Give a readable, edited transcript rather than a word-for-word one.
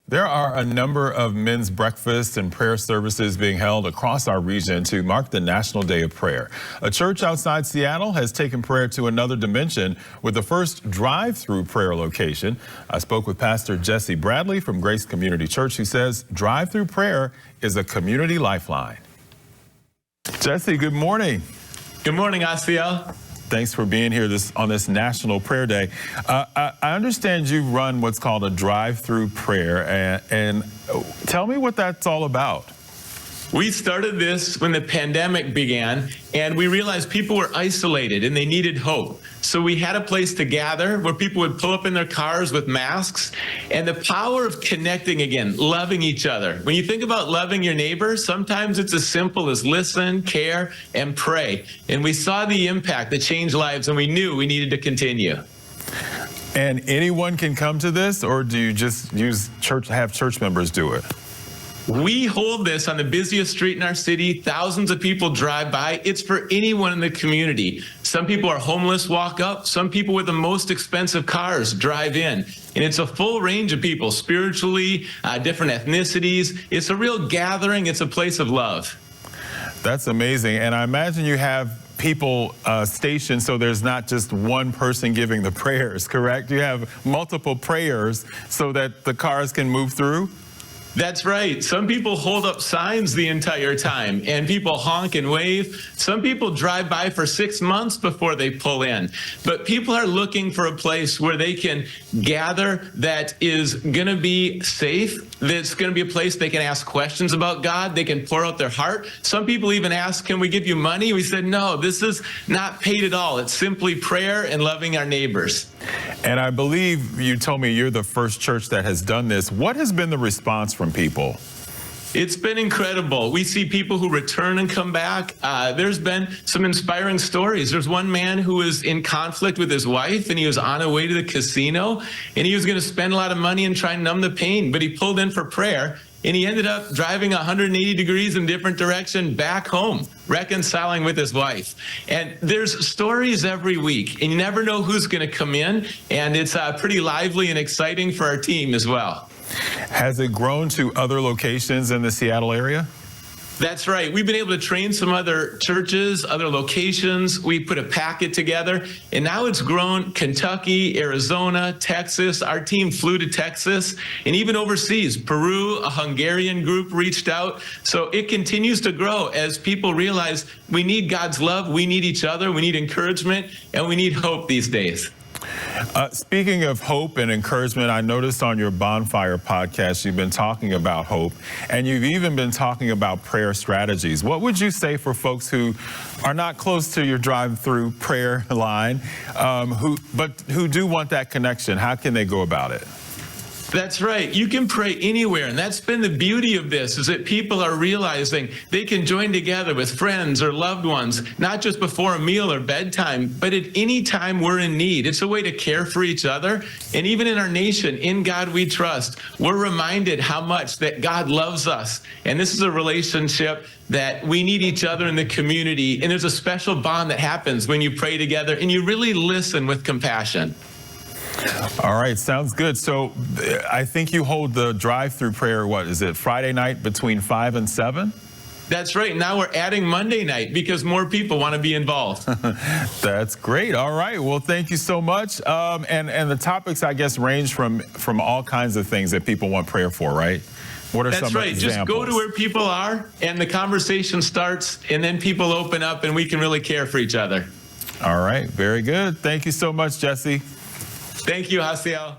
There are a number of men's breakfasts and prayer services being held across our region to mark the National Day of Prayer. A church outside Seattle has taken prayer to another dimension with the first drive-through prayer location. I spoke with Pastor Jesse Bradley from Grace Community Church, who says drive-through prayer is a community lifeline. Jesse, good morning. Good morning, Asiel. Thanks for being here on this National Prayer Day. I understand you run what's called a drive-through prayer, and tell me what that's all about. We started this when the pandemic began, and we realized people were isolated and they needed hope. So we had a place to gather where people would pull up in their cars with masks, and the power of connecting again, loving each other. When you think about loving your neighbor, sometimes it's as simple as listen, care, and pray. And we saw the impact that changed lives, and we knew we needed to continue. And anyone can come to this, or do you just have church members do it? We hold this on the busiest street in our city. Thousands of people drive by. It's for anyone in the community. Some people are homeless, walk up. Some people with the most expensive cars drive in. And it's a full range of people, spiritually, different ethnicities. It's a real gathering. It's a place of love. That's amazing. And I imagine you have people stationed so there's not just one person giving the prayers, correct? You have multiple prayers so that the cars can move through? That's right. Some people hold up signs the entire time, and people honk and wave. Some people drive by for 6 months before they pull in. But people are looking for a place where they can gather that is going to be safe, that's going to be a place they can ask questions about God, they can pour out their heart. Some people even ask, can we give you money? We said, no, this is not paid at all. It's simply prayer and loving our neighbors. And I believe you told me you're the first church that has done this. What has been the response from people? It's been incredible. We see people who return and come back. There's been some inspiring stories. There's one man who was in conflict with his wife, and he was on a way to the casino, and he was going to spend a lot of money and try and numb the pain, but he pulled in for prayer. And he ended up driving 180 degrees in different direction back home, reconciling with his wife. And there's stories every week, and you never know who's going to come in. And it's pretty lively and exciting for our team as well. Has it grown to other locations in the Seattle area? That's right. We've been able to train some other churches, other locations. We put a packet together, and now it's grown Kentucky, Arizona, Texas. Our team flew to Texas, and even overseas, Peru, a Hungarian group reached out. So it continues to grow as people realize we need God's love, we need each other, we need encouragement, and we need hope these days. Speaking of hope and encouragement, I noticed on your Bonfire podcast, you've been talking about hope, and you've even been talking about prayer strategies. What would you say for folks who are not close to your drive-through prayer line, who do want that connection? How can they go about it? That's right. You can pray anywhere, and that's been the beauty of this, is that people are realizing they can join together with friends or loved ones, not just before a meal or bedtime, but at any time we're in need. It's a way to care for each other, and even in our nation, in God we trust, we're reminded how much that God loves us, and this is a relationship that we need each other in the community, and there's a special bond that happens when you pray together and you really listen with compassion. All right, sounds good. So I think you hold the drive-through prayer, what is it, Friday night between 5 and 7? That's right. Now we're adding Monday night because more people want to be involved. That's great. All right. Well, thank you so much. And the topics, I guess, range from all kinds of things that people want prayer for, right? What are That's some right. examples? Just go to where people are, and the conversation starts, and then people open up, and we can really care for each other. All right. Very good. Thank you so much, Jesse. Thank you, Hasiel.